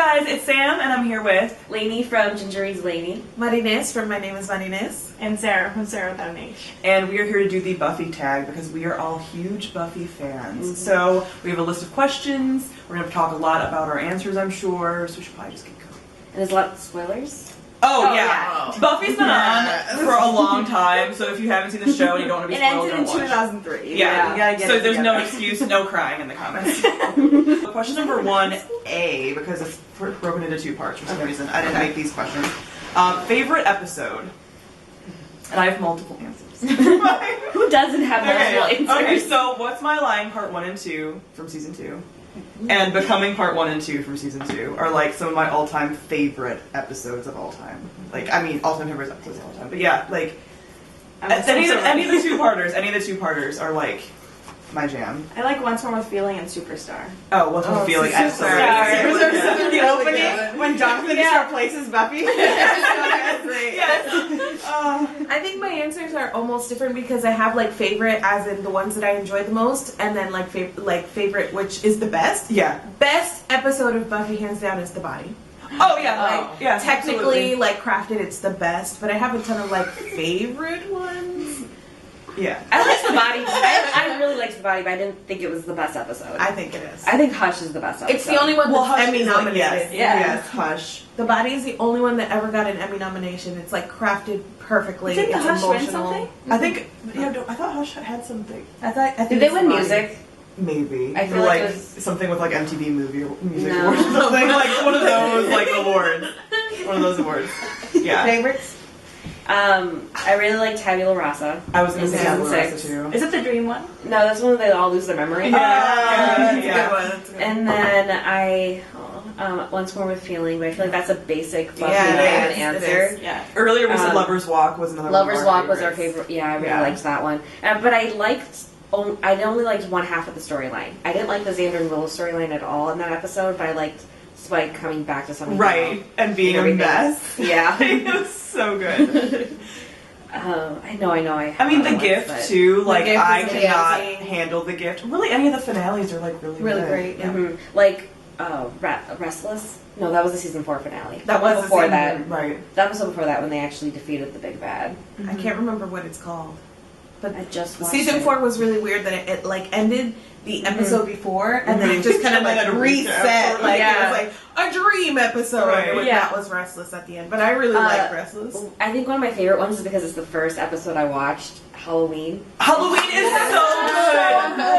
guys, it's Sam, and I'm here with Lainey from gingerreadslainey, Marines from mynameismarines, and Sarah from sarawithoutanh. and we are here to do the Buffy tag because we are all huge Buffy fans. So we have a list of questions. We're going to talk a lot about our answers, I'm sure, so we should probably just get going. and there's a lot of spoilers. Oh, yeah. Buffy's been on for a long time, so if you haven't seen the show and you don't want to be spoiled, It ended in don't watch. 2003. Yeah. So So there's no excuse, no crying in the comments. Question number 1A, because it's broken into two parts for some reason. I didn't make these questions. Favorite episode? And I have multiple answers. Who doesn't have multiple answers? Okay, so What's My Line Part 1 and 2 from Season 2 and Becoming Part 1 and 2 from Season 2 are like some of my all-time favorite episodes of all time. Like, I mean, all-time favorite episodes of all time. But yeah, like, any of the two-parters are like my jam. I like Once More with Feeling and Superstar. Oh, What's My Feeling? Absolutely. The opening when Jonathan just replaces Buffy. I think my answers are almost different because I have like favorite as in the ones that I enjoy the most, and then like favorite which is the best. Yeah. Best episode of Buffy hands down is The Body. Oh yeah, Like yeah. technically like crafted it's the best, but I have a ton of like favorite ones. Yeah. I liked The Body. I really liked The Body, but I didn't think it was the best episode. I think it is. I think Hush is the best episode. It's the only one that's Hush Emmy is like, nominated. yes, Hush. The Body is the only one that ever got an Emmy nomination. It's like crafted perfectly. Didn't it's Hush win emotional. something? I think, I thought Hush had something. I think Did they it's win The Body. music? Maybe. I feel Or, like like it was- something with like MTV music No. awards or something. Like one of those like awards. One of those awards. Yeah. Favorites? I really liked Tabula Rasa. I was gonna say Season Tabula Rasa 6. too. Is it the dream one? No, that's one they all lose their memory. That's a Yeah. good one. That's a good one. And then I Once More with Feeling, but I feel like that's a basic Buffy Yeah, fan it answer. is. Yeah. Earlier we said Um, Lover's Walk was another Lover's one of our Walk was our favorites. favorite. Yeah, I really Yeah. liked that one. But I only liked one half of the storyline. I didn't like the Xander and Willow storyline at all in that episode, but I liked Spike coming back to something. Right. And being a everything. mess. Yeah. It was so good. I know. I mean, the gift too. Like, Gift I is cannot amazing. handle the gift. Really, any of the finales are like really Really good. great. Yeah. Mm-hmm. Like Restless. No, that was the season 4 finale. That was the before season- that. Right. The episode before that when they actually defeated the big bad. I can't remember what it's called. But I just watched season it. 4 was really weird that it like ended the episode before and then it just kind of And then like it reset. reset. Like Yeah. it was like a dream episode. Right. And Yeah. that was Restless at the end. But I really like Restless. I think one of my favorite ones is because it's the first episode I watched, Halloween. Halloween is so good.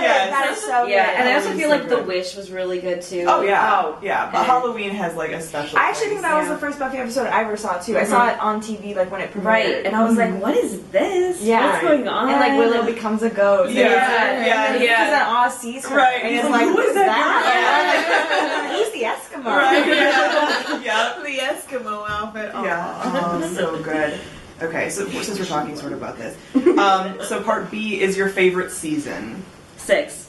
Yes. That is so good. Yeah, and I also Halloween's feel so like The good. Wish was really good too. Oh yeah. Oh. Yeah. But And- Halloween has like a special. I actually think place. that was the first Buffy episode I ever saw too. I saw it on TV like when it premiered. Right, and I was like, what is this? Yeah. What's going on? And like Willow becomes a ghost. Yeah, And yeah. because then Oz sees her. Right. And He's it's like, like, who is that? that? Who's the Eskimo? Right. Yeah. The Eskimo outfit. Aw. Yeah. Oh, so good. Okay, so since we're talking sort of about this, so part B is your favorite season. 6.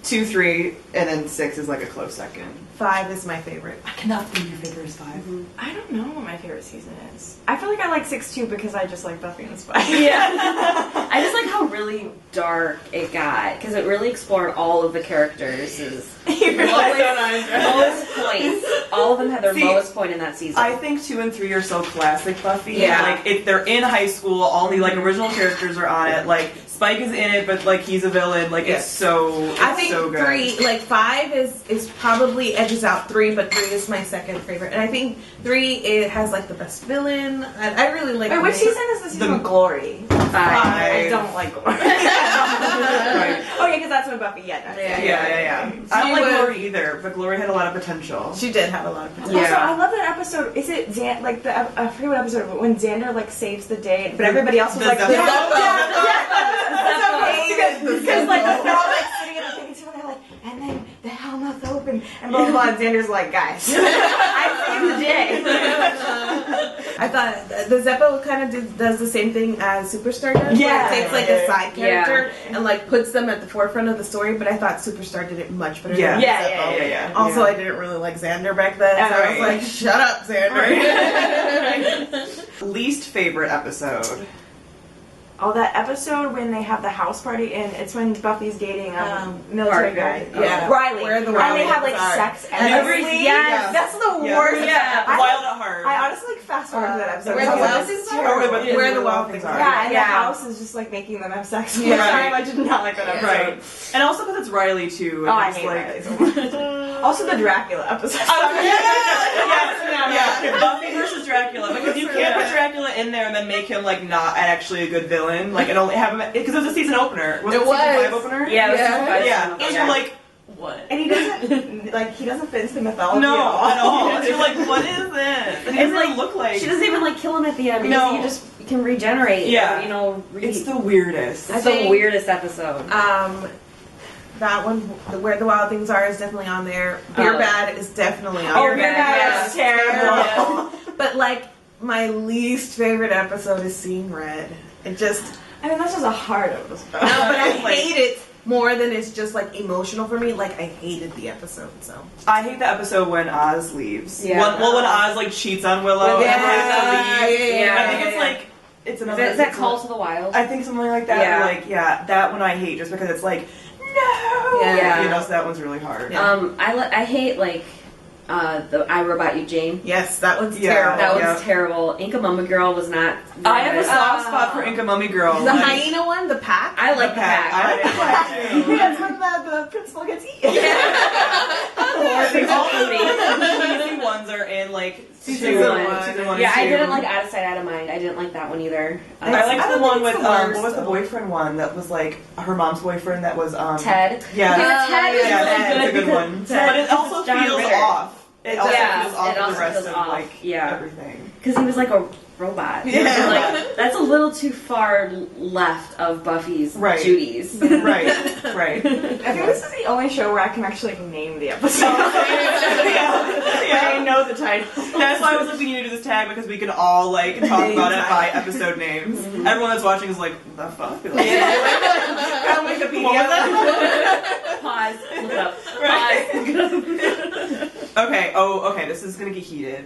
2, 3, and then 6 is like a close second. 5 is my favorite. I cannot believe your favorite is 5. I don't know what my favorite season is. I feel like I like 6 too because I just like Buffy and Spike. Yeah. I just like how really dark it got because it really explored all of the characters' lowest points. All of them had their See, lowest point in that season. I think 2 and 3 are so classic Buffy. Yeah. Like, if they're in high school, all the like original characters are on it. Like, Spike is in it, but like he's a villain. Like, it's so I think so good. 3, like 5 is probably edges out 3, but 3 is my second favorite. And I think 3 it has like the best villain. I really like. Wait, which season is the season of Glory? I don't like Glory. Right. Oh yeah, because that's when Buffy. Yeah. Yeah. I don't like Glory either, but Glory had a lot of potential. She did have a lot of potential. Yeah. Also, I love that episode. Is it I forget what episode, but when Xander like saves the day, but everybody else was The like, Zeppo. because like they're all like sitting in the thing, and they're like, and then the helmet's open, and blah blah blah. And Xander's like, guys, I saved the day. I thought the Zeppo kind of does the same thing as Superstar does. Yeah. Where it takes like a side Yeah. character and like puts them at the forefront of the story. But I thought Superstar did it much better. Yeah. than Zeppo. Yeah. Also, I didn't really like Xander back then, so I was Right. like, "Shut up, Xander." Least favorite episode. Oh, that episode when they have the house party and it's when Buffy's dating military guy. Parker. Yeah. Riley. Where the and Wild they have Things like Are. sex Every- endlessly. yes. That's the Yeah. worst. Yeah, I- Wild at Heart. I honestly like fast forward to that episode. Where the I was like, Wild this is Things Are. terrible. But Where the Wild Things Are. Yeah, and the Yeah. house is just like making them have sex all the Yeah. time. I did not like that episode. Right. And also because it's Riley too. Oh, I it's hate like, Riley so much. Also the Dracula episode. Yeah, Buffy versus Dracula. Because you can't put Dracula in there and then make him like not actually a good villain. Like and only have him because it was a season opener. Was it It season was. 5 opener? Yeah, it was Yeah. super fun. Yeah. And you're like, what? And he doesn't fit into the mythology No, at all. And you're like, what is this? And he doesn't really look like. She doesn't even like kill him at the end because No. he just can regenerate. Yeah. Or, you know, It's the weirdest. it's I the think- weirdest episode. That one, Where the Wild Things Are, is definitely on there. Beer Bad is definitely on Oh, there. Beer Bad is terrible. But like, my least favorite episode is Seeing Red. It just, I mean, that's just a hard episode. no, but I Like- hate it more than it's just like emotional for me. Like, I hated the episode, so. I hate the episode when Oz leaves. Yeah. When Oz like cheats on Willow and has to leave. Yeah. I think it's like it's another. Is that it's Call a- to the Wild? I think something like that. Yeah. Or like that one I hate just because it's like no. Yeah. You know, so that one's really hard. I hate like the I Robot You Jane. Yes, that one's Yeah. terrible. That Yeah. was terrible. Inca Mama Girl was not. I have a good. soft spot for Inca Mummy Girl. The Like, hyena one, the pack. I like the pack. I like the pack too. That's when the principal gets eaten. All the cheesy ones are in like Season one. one. Season 1 Yeah, and I 2. didn't like Out of Sight, Out of Mind. I didn't like that one either. I liked I the don't one think with it's the worst, what was the though. boyfriend one that was like her mom's boyfriend that was Ted. Yeah. Yeah, Ted is Yeah, really that's a good. good one. Ted. But it also John feels Ritter. off. It also Yeah, feels off it with also the rest feels of off. like Yeah. everything. Because he was like a robot. Yeah. Like, that's a little too far left of Buffy's Right. duties. Right. I think this is the only show where I can actually name the episode. Yeah. I know the title. That's why I was like, we need to do this tag because we can all like talk about it by episode names. Everyone that's watching is like, what the fuck? Like, On Wikipedia. Pause. Look it up. Right. Pause. Look it up. Okay. Oh, okay. This is gonna get heated.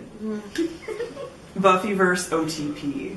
Buffy versus OTP.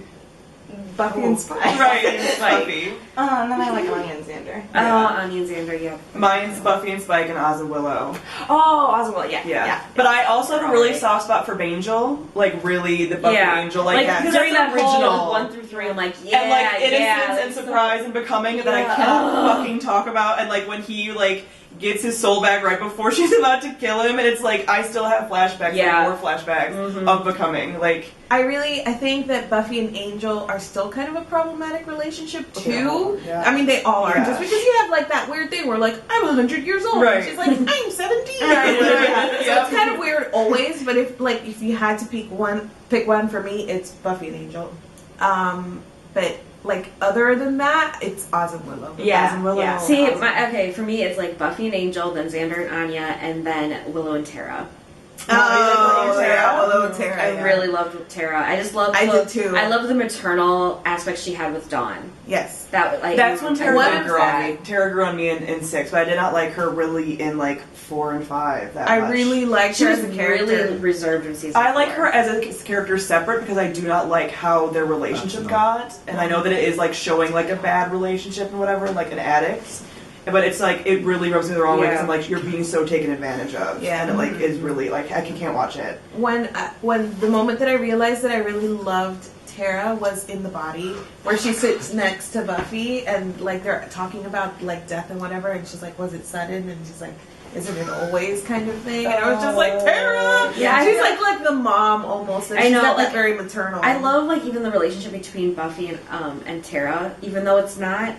Buffy and Spike. Right. Buffy. And then I like Anya and Xander. Oh, Anya and Xander, yeah. Mine's Buffy and Spike and Oz and Willow. Oh, Oswald, yeah. Yeah. But I also have a really soft spot for Bangel. Like really the Buffy Angel. Like because during that the original. whole 1 through 3, I'm like, yeah, And like innocence yeah, and surprise and becoming that I Yeah. cannot fucking talk about. And like when he like gets his soul back right before she's about to kill him, and it's like I still have flashbacks, Yeah. like more flashbacks of becoming. Like I think that Buffy and Angel are still kind of a problematic relationship too. Yeah. I mean, they all are. Yeah. Just because you have like that weird thing where like I'm 100 years old, Right. and she's like I'm 17. Right. So Yeah. it's kind of weird always. But if you had to pick one for me, it's Buffy and Angel. But like other than that, it's Oz and Willow. Yeah. Oz and Willow. Yeah. See, okay, for me, it's like Buffy and Angel, then Xander and Anya, and then Willow and Tara. Oh, Tara. yeah, Willow and Tara. I yeah. really loved Tara. I just loved. I did too. I loved the maternal aspect she had with Dawn. Yes. That like that's when Tara What did is grow on that? me. Tara grew on me in 6, but I did not like her really in like 4 and 5 that I much. really liked She her was as a character. really reserved in season. I like 4. her as a character separate because I do not like how their relationship got, and I know that it is like showing like a bad relationship and whatever, like an addict. But it's like it really rubs me the wrong way because I'm like you're being so taken advantage of, Yeah. and it like is really like I can't watch it. When the moment that I realized that I really loved Tara was in The Body, where she sits next to Buffy and like they're talking about like death and whatever, and she's like, "Was it sudden?" And she's like, "Isn't it always?" kind of thing. And I was just like, Tara. Yeah, she's like the mom almost. And I she's know, not, like, very maternal. I love like even the relationship between Buffy and Tara, even though it's not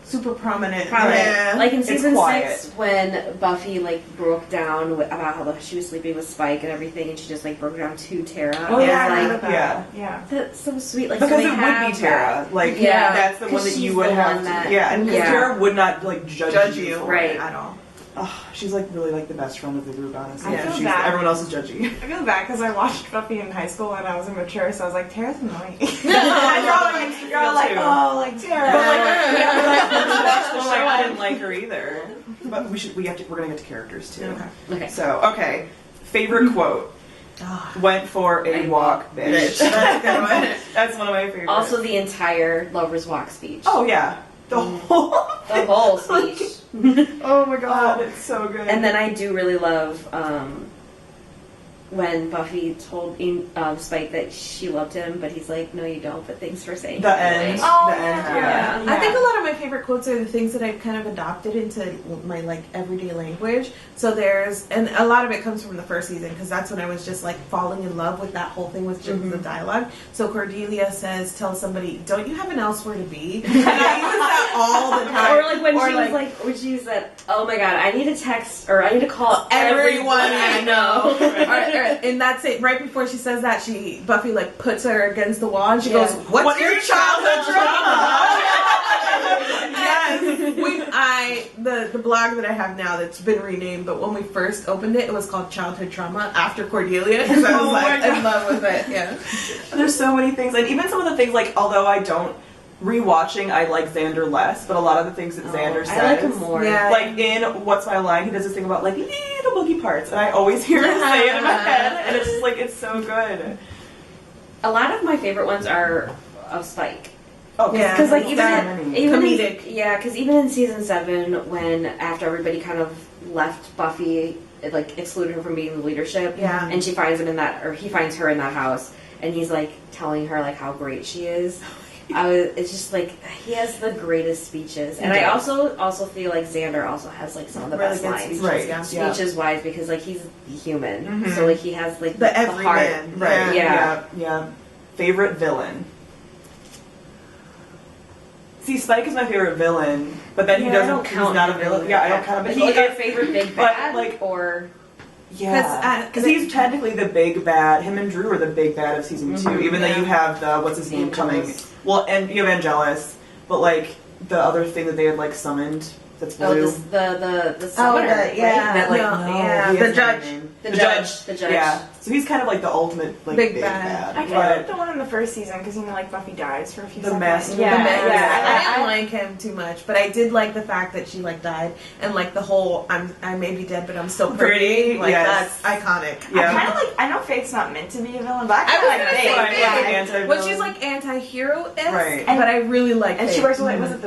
super prominent. prominent. Yeah. Like in It's season quiet. 6, when Buffy like broke down about how she was sleeping with Spike and everything, and she just like broke down to Tara. Oh, I yeah, was I like, remember that. Yeah. that's so sweet. Like Because so they it would have be Tara, that. like Yeah. that's the one 'Cause that she's you would the have one to, that- yeah, and because yeah. Tara would not like judge you for Right. it. at all. Oh, she's like really like the best friend of the group, honestly. I feel She's, bad. everyone else is judgy. I feel bad because I watched Buffy in high school and I was immature, so I was like, Tara's annoying. You're all like, oh, like Tara. But like, Yeah. that's one like I didn't like her either. But we're gonna get to characters too. Okay. Okay. So okay, favorite quote. went for a walk, bitch. That's a good one. That's one of my favorites. Also, the entire Lover's Walk speech. oh yeah, the whole speech. Oh my god, it's so good. And then I do really love when Buffy told Spike that she loved him, but he's like, "No, you don't." But thanks for saying the that. end. Oh, the end. yeah. Yeah. I think a lot of my favorite quotes are the things that I've kind of adopted into my like everyday language. So and a lot of it comes from the first season because that's when I was just like falling in love with that whole thing with just the dialogue. So Cordelia says, "Tell somebody, don't you have an elsewhere to be?" And I use that all the time. Or like when she was like, when she said, "Oh my god, I need to text or I need to call everyone I know." Right. And that's it. Right before she says that, Buffy like puts her against the wall and she Yeah. goes, "What's your childhood drama?" Yes. The blog that I have now that's been renamed, but when we first opened it, it was called Childhood Trauma after Cordelia because I was Oh like my God. in love with it. Yeah. There's so many things, and even some of the things like, although I don't rewatching, I like Xander less, but a lot of the things that Xander says, I like him more. Yeah. like in What's My Line, he does this thing about like little boogie parts, and I always hear him say it in my head, and it's just like it's so good. A lot of my favorite ones are of Spike. Oh, Yeah. Because like even even comedic. because even in season 7, when after everybody kind of left Buffy, it like excluded her from being the leadership. Yeah. And she finds him in that, or he finds her in that house, and he's like telling her like how great she is. It's just like he has the greatest speeches, and I also feel like Xander also has like some of the Really best good lines, speeches, Right. yeah. speeches wise, because like he's human, Mhm. so like he has like The heart. everyman. Right. Yeah. Yeah. Favorite villain. See, Spike is my favorite villain, but then he Yeah, I doesn't. don't He's count not a him villain. really. Yeah, I don't count him. But But he's he your is favorite big but, bad, like- or Yeah, because he's technically the big bad. Him and Drew are the big bad of season 2. Even though you have the what's his name coming. Angelus. Well, and you have Angelus, but like the other thing that they had like summoned that's blue. the summoner, right? That like yeah, he the has judge. no name. The judge. Yeah, so he's kind of like the ultimate like Big big bad. bad. I kind of like the one in the first season because like Buffy dies for a few The seconds. master. Yeah, The man. yeah. I didn't like him too much, but I did like the fact that she like died and like the whole I may be dead, but I'm still pretty. Like yes. that's iconic. Yeah. I kind of like. I know Faith's not meant to be a villain, but I I kind was of gonna like say Faith. Right, yeah. like an anti-villain. Well, she's like anti-hero, Right. but I really like And Faith. she works with was it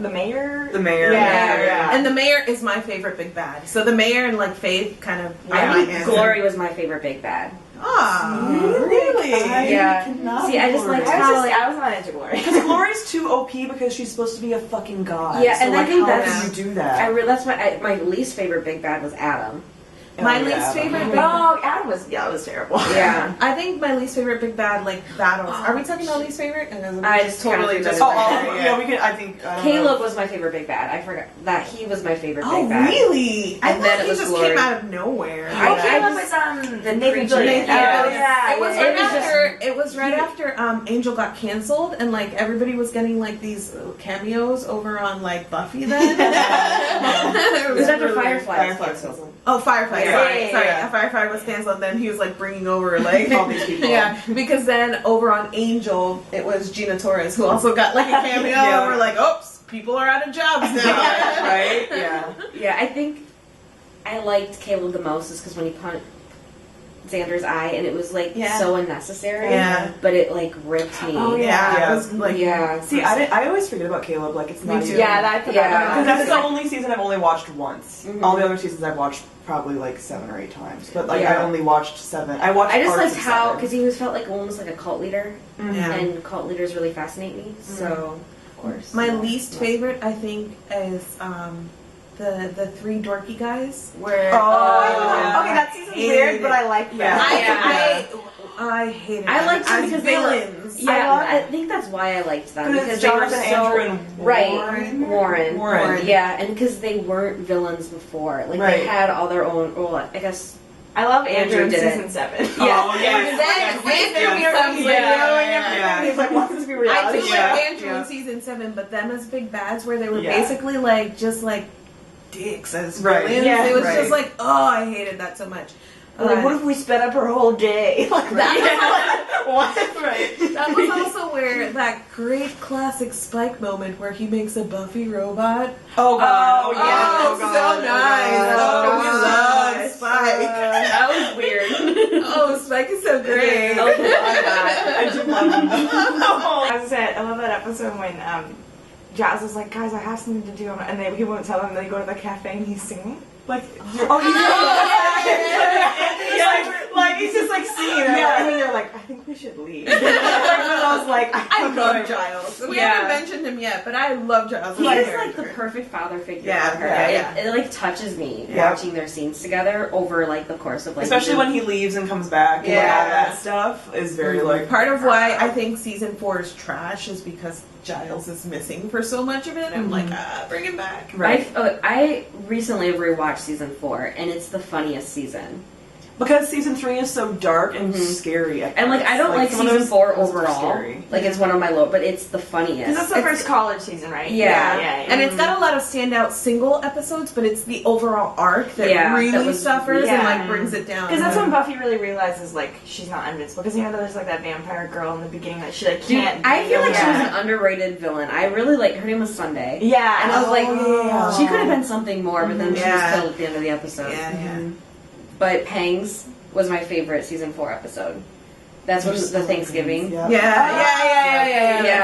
the mayor? The mayor. Yeah. And the mayor is my favorite big bad. So the mayor and like Faith kind of. I think Glory was my favorite big bad. Ah, really? Yeah. cannot See, I just Glory. like I was how just, like I was not into Glory. Because Glory's too OP because she's supposed to be a fucking god. Yeah, so and I like, think how that's- do you do that? that's my least favorite big bad was Adam. My Oh, least yeah, favorite but- big Oh, Adam was it was terrible. Yeah. I think my least favorite big bad like battles. Are we talking about least favorite? I just totally kinda just. threw Oh, that yeah, we can. I think I don't know. Caleb was my favorite big bad. I forgot that he was my favorite Oh big bad. really? I And thought then it he was just Glory. came out of nowhere. I- Oh, I Caleb just- was the Nathan preacher. Fillion. Yeah. Oh, yeah. It was It right was just- after. It was right after Angel got canceled, and like everybody was getting like these cameos over on like Buffy. Then It was after really- Firefly. Firefly canceled. Oh, Firefly. Yeah. Sorry, Yeah. sorry. Firefly was canceled. And then he was like bringing over like All these people. Yeah, because then over on Angel, it was Gina Torres who also got like a cameo. Yeah. And we're like, oops, people are out of jobs now. Right? Yeah. Yeah, I think I liked Caleb the most is because when he punched Xander's eye, and it was like Yeah. so unnecessary. Yeah. But it like ripped me. Oh, Yeah, it was like Yeah. See, I always forget about Caleb. Like it's not Me too. even. Yeah, I forgot Yeah. about Because that. that's the only season I've only watched once. Mhm. All the other seasons I've watched probably like 7 or 8 times. But like Yeah. I only watched 7. I watched. I just parts liked of how 7. because he was felt like almost like a cult leader, Yeah. and cult leaders really fascinate me. So of course, My least favorite, I think, is the 3 dorky guys. Where Oh, Okay, that season's hated weird, it. but I like Yeah. that. I hated I them liked them as because they were- villains. Yeah, love I think that's why I liked them Because because they were Jonathan, so Andrew, and right. Warren. Warren. Yeah, and because they weren't villains before, like Right. they had all their own. Well, I guess. I love Andrew Andrew in did it. season 7. Oh, yes. Yeah. He's like, wants this to be I reality. did Yeah. like Andrew Yeah. in season 7, but them as big bads, where they were Yeah. basically like just like dicks as Right. villains. Yeah, it was right. just like, oh, I hated that so much. Like, what if we sped up her whole day? Like, What? Right. That was also where that great classic Spike moment where he makes a Buffy robot. Oh god. Oh, yeah. Oh, God. so nice. God. Oh, we love God. Spike. That was weird. Oh, Spike is so great. Oh my god. I do love him. As I said, I love that episode when Jazz is like, guys, I have something to do, and he won't tell them. They go to the cafe and he's singing. Like, He's just like singing. And then they're like, I think we should leave. I was like, I love Giles. We haven't mentioned him yet, but I love Giles. He's like the perfect father figure for her. It like touches me watching their scenes together over like the course of like, especially when he leaves and comes back and like, all that stuff is very like part of why I think season 4 is trash is because Giles is missing for so much of it. I'm like, bring him back. Right. I recently rewatched season 4 and it's the funniest season. Because season 3 is so dark and scary. And like I don't like season 4 overall. Like it's one of my low, but it's the funniest. Because it's the first college season, right? Yeah. And it's got a lot of standout single episodes, but it's the overall arc that really suffers and like brings it down. Because that's when Buffy really realizes like she's not invincible. Because there's like that vampire girl in the beginning that she like can't. I feel like she was an underrated villain. I really like her name was Sunday. Yeah. And I was like, she could have been something more, but then she was killed at the end of the episode. But Pangs was my favorite season 4 episode. That's when the Thanksgiving. Yeah,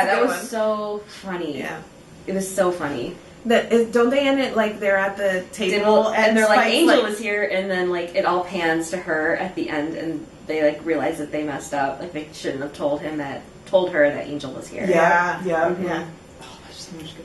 that was so funny. Yeah. It was so funny. Don't they end it like they're at the table and they're like, Angel was here, and then like it all pans to her at the end, and they like realize that they messed up. Like they shouldn't have told her that Angel was here. Yeah.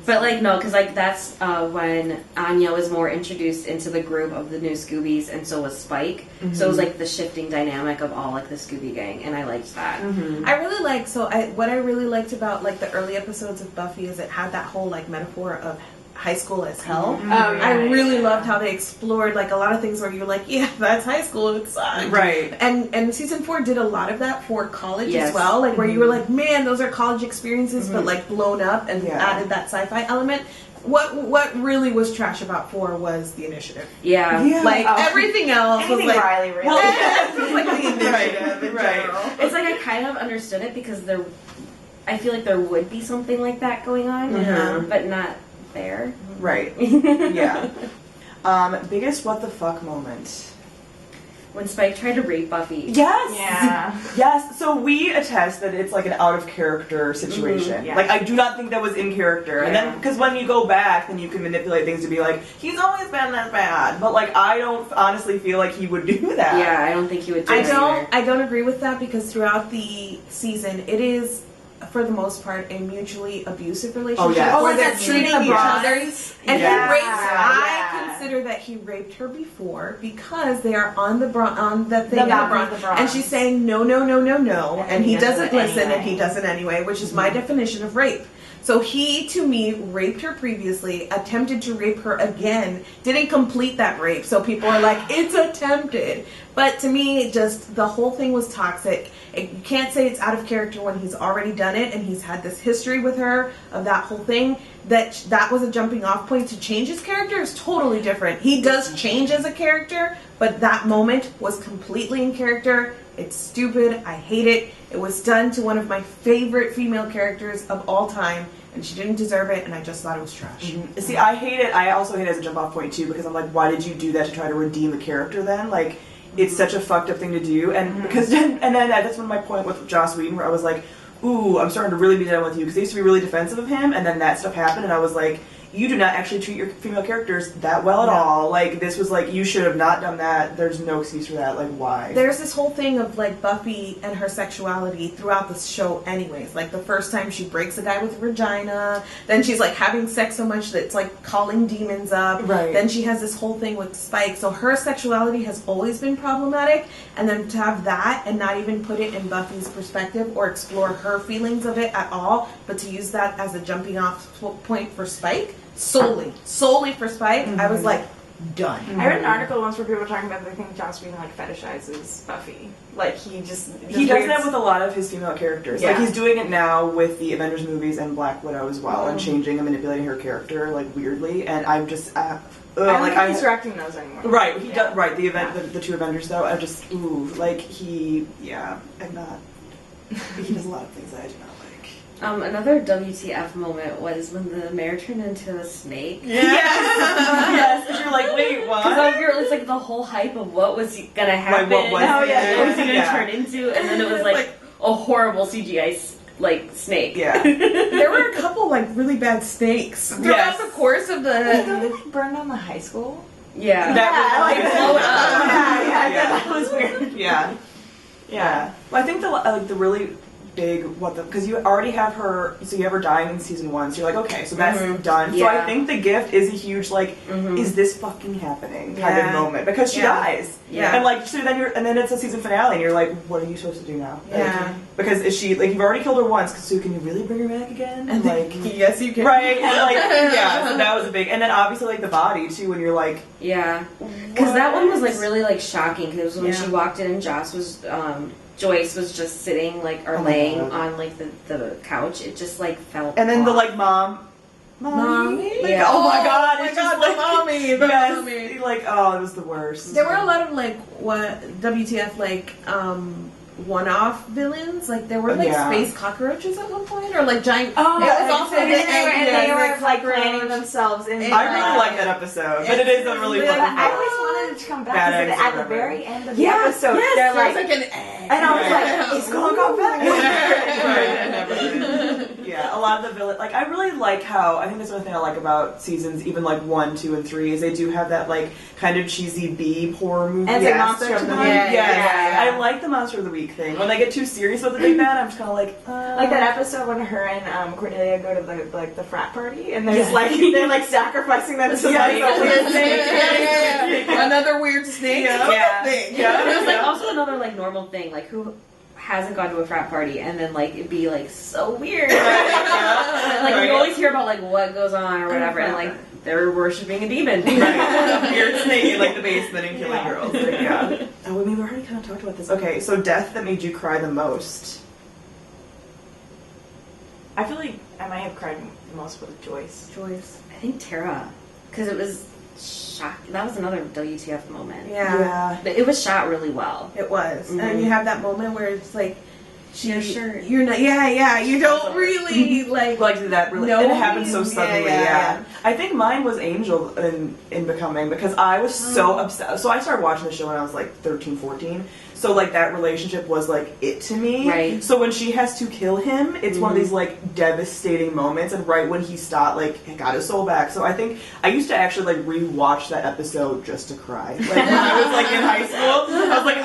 But like no, because like that's when Anya was more introduced into the group of the new Scoobies, and so was Spike. So it was like the shifting dynamic of all like the Scooby gang, and I liked that. I really like what I really liked about like the early episodes of Buffy is it had that whole like metaphor of high school as hell. I really loved how they explored like a lot of things where you're like, yeah, that's high school, it sucks. Right. And season 4 did a lot of that for college as well, like where you were like, man, those are college experiences, but like blown up and added that sci-fi element. What really was trash about 4 was the initiative. Like everything else was like Riley, really. Well, like the initiative in general. It's like I kind of understood it because I feel like there would be something like that going on, but not there. Right. Biggest what the fuck moment. When Spike tried to rape Buffy. Yes. Yeah. Yes. So we attest that it's like an out of character situation. Like I do not think that was in character. And then because when you go back, then you can manipulate things to be like he's always been that bad. But like I don't honestly feel like he would do that. Yeah, I don't think he would do that. I don't agree with that because throughout the season, it is, for the most part, a mutually abusive relationship where they're treating each other. And he rapes her. I consider that he raped her before because they are on the thing in the Bronx, and she's saying no, and he doesn't listen, and he does it anyway, which is my definition of rape. So he, to me, raped her previously, attempted to rape her again, didn't complete that rape. So people are like, it's attempted. But to me, just the whole thing was toxic. You can't say it's out of character when he's already done it and he's had this history with her of that whole thing. That was a jumping off point. To change his character is totally different. He does change as a character, but that moment was completely in character. It's stupid. I hate it. It was done to one of my favorite female characters of all time, and she didn't deserve it, and I just thought it was trash. See, I hate it. I also hate it as a jump off point too, because I'm like, why did you do that to try to redeem the character then? Like, it's such a fucked up thing to do, and then that's when my point with Joss Whedon, where I was like, ooh, I'm starting to really be done with you, because I used to be really defensive of him, and then that stuff happened, and I was like, you do not actually treat your female characters that well at all. Like, this was like, you should have not done that. There's no excuse for that. Like, why? There's this whole thing of, like, Buffy and her sexuality throughout the show anyways. Like, the first time she breaks a guy with a vagina, then she's, like, having sex so much that it's, like, calling demons up. Right. Then she has this whole thing with Spike. So her sexuality has always been problematic, and then to have that and not even put it in Buffy's perspective or explore her feelings of it at all, but to use that as a jumping off point for Spike, solely for Spike, I was like, done. I read an article once where people were talking about they think Joss Whedon like fetishizes Buffy. Like he does that with a lot of his female characters. Like he's doing it now with the Avengers movies and Black Widow as well, and changing and manipulating her character like weirdly. And I'm just I don't think he's directing those anymore. Right, he does. Right, the two Avengers though. I'm just I'm not. He does a lot of things that I do not like. Another WTF moment was when the mayor turned into a snake. Yes, because you're like, wait, what? Because it's like the whole hype of what was gonna happen. Like, what was what was he gonna yeah. turn into, and then it was like a horrible CGI snake. Yeah. There were a couple like really bad snakes throughout the course of the. They burned down the high school. Yeah. That was weird. Yeah. Yeah. Well, I think the really big because you already have her, so you have her dying in season 1, so you're like, okay, so that's done. Yeah. So I think the gift is a huge is this fucking happening kind of moment because she dies. Yeah. And like so then it's a season finale and you're like, what are you supposed to do now? Yeah. Because is she like you've already killed her once, so can you really bring her back again? And like yes, you can. right and like yeah, so that was a big and then obviously like the body too when you're like Yeah. Because that one was like really like shocking because when she walked in and Joyce was just sitting laying on like the couch. It just like felt and then off. the like mommy. Yeah. Oh my god, it's just the like mommy, the mommy. like oh, it was the worst. There were a lot of WTF one-off villains. Like there were space cockroaches at one point, or like giant. Oh, it was also the egg. and they were like planning themselves in. I really like that episode, but it is a really fucking. I always wanted it to come back because at the very end of the episode, yes, they're there's like an egg, and I was like, it's gonna come back. Yeah, a lot of the villain. Like, I really like how I think that's another thing I like about seasons, even like 1, 2, and 3, is they do have that like kind of cheesy B horror movie. And it's like Monster of the Week. Yeah. I like the Monster of the Week thing. When they get too serious about the big bad, I'm just kind of like that episode when her and Cornelia go to the frat party and there's they're like sacrificing them to another weird snake. Yeah. It was like also another like normal thing, like who hasn't gone to a frat party and then like it'd be like so weird. You always hear about like what goes on or whatever, and like they're worshiping a demon. Weird snake in like the basement and killing girls. Like, yeah. Oh, I mean, we already kind of talked about this. Okay, so death that made you cry the most. I feel like I might have cried the most with Joyce. I think Tara, because it was that was another WTF moment. Yeah. But it was shot really well. It was. And you have that moment where it's like You're sure. You're not. You don't really like that. Really, and it happened so suddenly. Yeah. I think mine was Angel in Becoming because I was so obsessed. So I started watching the show when I was like 13, 14. So like that relationship was like it to me. Right. So when she has to kill him, it's one of these like devastating moments. And right when he stopped, like he got his soul back. So I think I used to actually like rewatch that episode just to cry. Like when I was like in high school, I was like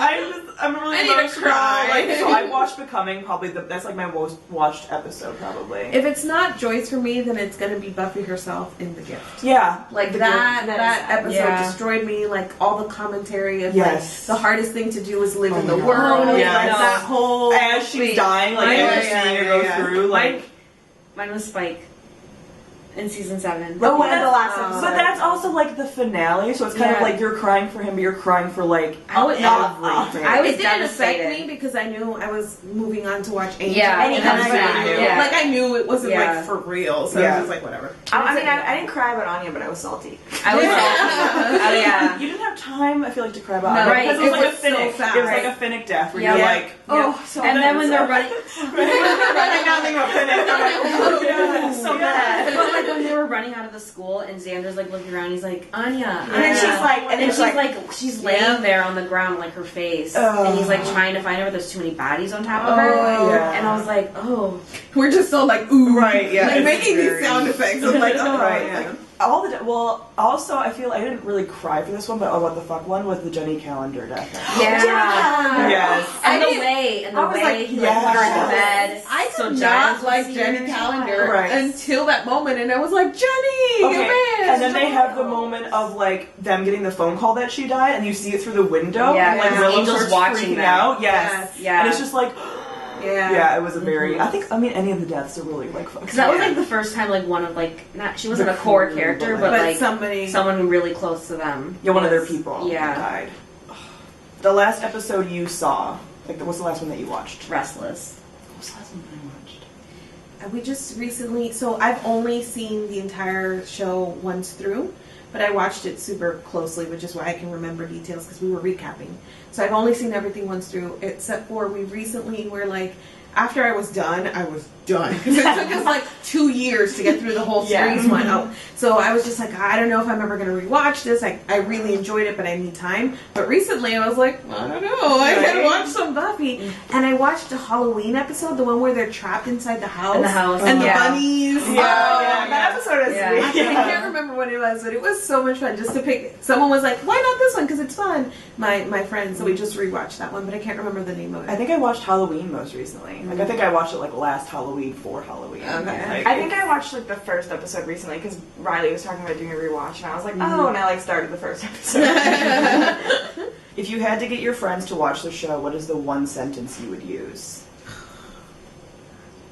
I'm really emotional. To cry. Like, so I watched Becoming probably that's like my most watched episode probably. If it's not Joyce for me, then it's gonna be Buffy herself in The Gift. Yeah, like that episode destroyed me. Like all the commentary of like the hardest thing to do is live in the world. Like that whole as she's dying, like as you're seeing her go through. Like mine was Spike. In season 7. Oh, one of the last episodes. But that's also like the finale, so it's kind of like you're crying for him, but you're crying for like everything. I was it didn't affect me because I knew I was moving on to watch Angel. Yeah, and I knew it wasn't like for real, so I was just like whatever. I mean, I didn't cry about Anya, but I was salty. I was salty. Oh yeah. You didn't have time, I feel like, to cry about Anya. Right. Because it was like a Finnick. So fast. It was like a Finnick death where you're like, so and then when they're running down the Finnick, I'm like, oh yeah, so bad. But like when they were running out of the school and Xander's like looking around, he's like, Anya. And then she's laying there on the ground, like her face. And he's like trying to find her, but there's too many bodies on top of her. And I was like, oh. We're just so like, ooh. Right, yeah. Like making these sound effects of like, oh, right. Like, also I feel I didn't really cry for this one, but what the fuck one was the Jenny Calendar death. Yeah. Yes. And the way he put her in the bed. I did not like Jenny Calendar until that moment, and I was like, Jenny, and then they have the moment of like them getting the phone call that she died, and you see it through the window, and like Angel's watching freaking out. Yes. Yeah. And it's just like. Yeah, it was a very. Any of the deaths are really like. Because that was like the first time, like one of like she wasn't a core character, but like someone really close to them. Yeah, one of their people. Died. The last episode you saw, like, what's the last one that you watched? Restless. What's the last one I watched? We just recently. So I've only seen the entire show once through. But I watched it super closely, which is why I can remember details because we were recapping. So I've only seen everything once through, except for we recently were like, after I was done, because it took us like 2 years to get through the whole series one. So I was just like, I don't know if I'm ever going to rewatch this. I really enjoyed it, but I need time. But recently I was like, I don't know, I gotta watch some Buffy. And I watched a Halloween episode, the one where they're trapped inside the house. And the bunnies. That episode is I can't remember what it was, but it was so much fun just to pick. Someone was like, why not this one? Because it's fun. My friend, so we just rewatched that one, but I can't remember the name of it. I think I watched Halloween most recently. Like, I think I watched it like last Halloween for Halloween. Okay. I think I watched like the first episode recently because Riley was talking about doing a rewatch, and I was like, oh, and I like started the first episode. If you had to get your friends to watch the show, what is the one sentence you would use?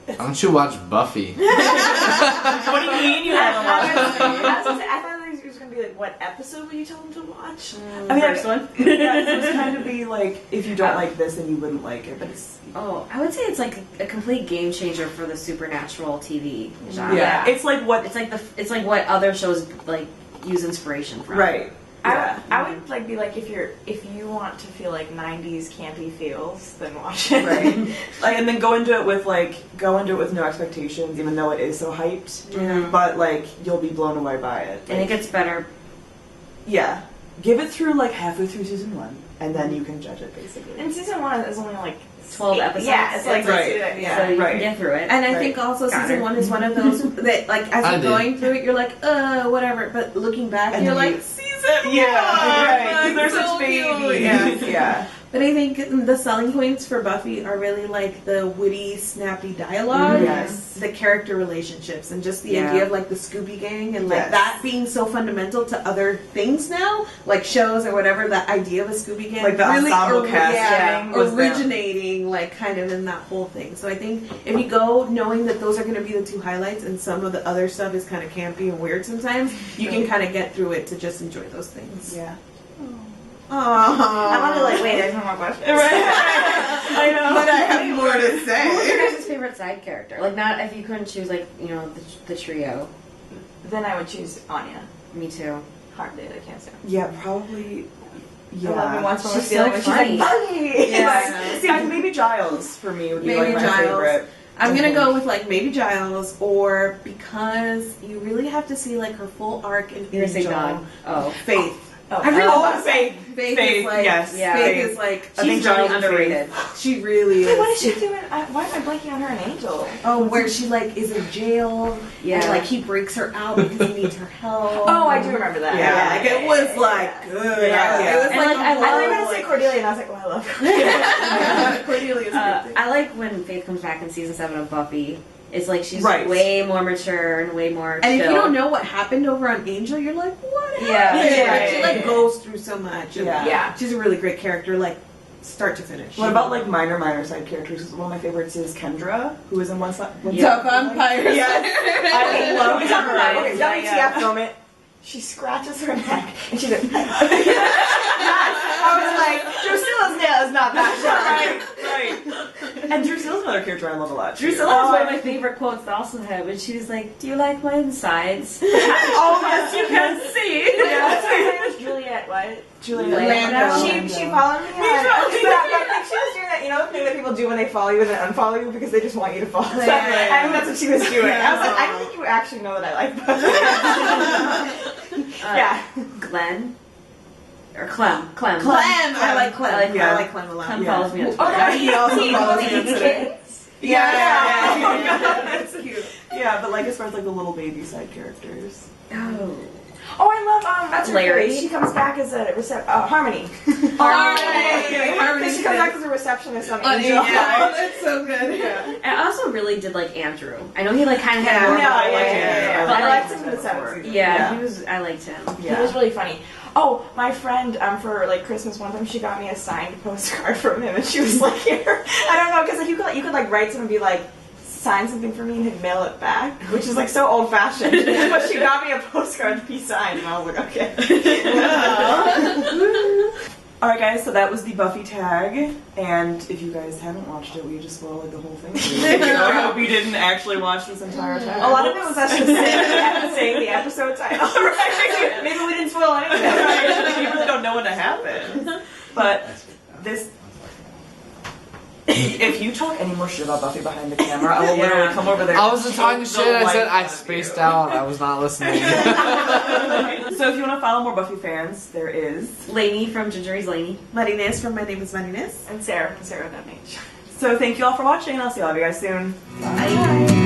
Why don't you watch Buffy? What do you mean you haven't watched Buffy? I thought it was going to be like, what episode would you tell them to watch? I mean, First one? Yeah, it was kind of be like, if you don't like this, then you wouldn't like it. But it's I would say it's like a complete game changer for the supernatural TV genre. yeah, it's like what It's like what other shows like use inspiration from. right. Yeah. I would like be like, if you want to feel like 90s campy feels, then watch it. Right. Like, and then go into it with no expectations, even though it is so hyped. Yeah. But like, you'll be blown away by it. And it gets better. Yeah. Give it through like halfway through season 1, and then you can judge it basically. And season 1 is only like 12 episodes. Yeah, it's like Right. So you can get through it. And I Right. think also Got season it. 1 is one of those that, like, as I you're did. going through it, you're like, whatever. But looking back, And you're then like, you- season Yeah, one, right. They're so such cute. babies. Yeah. But I think the selling points for Buffy are really like the witty, snappy dialogue, Yes. the character relationships, and just the Yeah. idea of like the Scooby Gang and like Yes. that being so fundamental to other things now, like shows or whatever. That idea of a Scooby Gang, Like the ensemble casting was originating like kind of in that whole thing. So I think if you go knowing that those are going to be the two highlights, and some of the other stuff is kind of campy and weird sometimes, you can kind of get through it to just enjoy those things. Yeah. I want to like, wait, there's no more questions. I know. But I have more to Who was say. your guys' favorite side character? Like, not if you couldn't choose, like, you know, the trio. Then I would choose Anya. Me too. Hard day, I can't say. Yeah, probably. I love me Yeah. once when She's we're feeling so when she's like, funny. Buggy! Yeah. See, like, maybe Giles for me would be Maybe like my Giles. favorite. I'm gonna go with like maybe Giles, or because you really have to see like her full arc in You're gonna say Angel. God. Oh. Faith. Oh, I really love Faith. Faith. Faith, Is like, yes. Yeah. Faith Faith. is like I think She's Giles really and underrated. she really Wait, is. what is she doing? Why am I blanking on her in Angel? Oh, where she like is in jail. Yeah. And like he breaks her out because he needs her help. Oh, I do remember that. Yeah. Like it was like good. Yeah. It was And, like, like, I I thought you were love going to say Cordelia, and I was like, oh, I love Cordelia. yeah. Cordelia's great. I like when Faith comes back in season 7 of Buffy. It's like she's Right. way more mature and way more And if chill. you don't know what happened over on Angel, you're like, what happened? Yeah. Like, she like goes through so much. And Yeah. Yeah. she's a really great character, like start to finish. What about like minor side characters? One of my favorites is Kendra, who is in one side. the vampires? Yes. I love her. Okay, WTF moment. She scratches her neck, and she's like, I was like, Drusilla's nail is not that sharp. Right. And Drusilla's another character I love a lot. too. Drusilla has one of my favorite quotes to also have, and she was like, "Do you like my insides?" Oh yes, you can see. Her name was Juliet, what? Julia Lando. She followed me on I think she was doing that, you know, the thing that people do when they follow you and then unfollow you because they just want you to follow them. Yeah. I think that's what she was doing. I was like, I don't think you actually know that I like Buffy. Yeah. Glenn or Clem. Clem. I like Clem. I like I like Clem a lot. Clem Yeah. follows me on Oh, Twitter. no, He also follows me on Kids. Twitter. Yeah. That's cute. Yeah, but like as far as like the little baby side characters. Oh. Oh, I love that's her Larry. face. She comes back as a Harmony. Harmony. Because she comes back as a receptionist on Oh, Angel. yeah, that's so good. Yeah. I also really did like Andrew. I know he like kind of had Yeah. more. No, of a yeah, like- yeah. But I like, liked him in the 7th season. yeah, he was. I liked him. Yeah. He was really funny. Oh, my friend, for like Christmas one time, she got me a signed postcard from him, and she was like, "Here." I don't know, because like you could like write something and be like, "Sign something for me," and he'd mail it back, which is like so old fashioned. But she got me a postcard to be signed, and I was like, "Okay." Alright guys, so that was the Buffy tag, and if you guys haven't watched it, we just spoiled the whole thing. I hope you didn't actually watch this entire tag. A lot of it was us just saying the episode title. Right? Maybe we didn't spoil anything. You really don't know what to happen. But this... If you talk any more shit about Buffy behind the camera, I will literally come over there. I wasn't talking and shit. choke the I said life I out of spaced you. out. I was not listening. So if you want to follow more Buffy fans, there is. Lainey from gingerreadslainey. Marines from My Name is Marines. And Sarah from sarawithoutanh. So thank you all for watching, and I'll see all of you guys soon. Bye.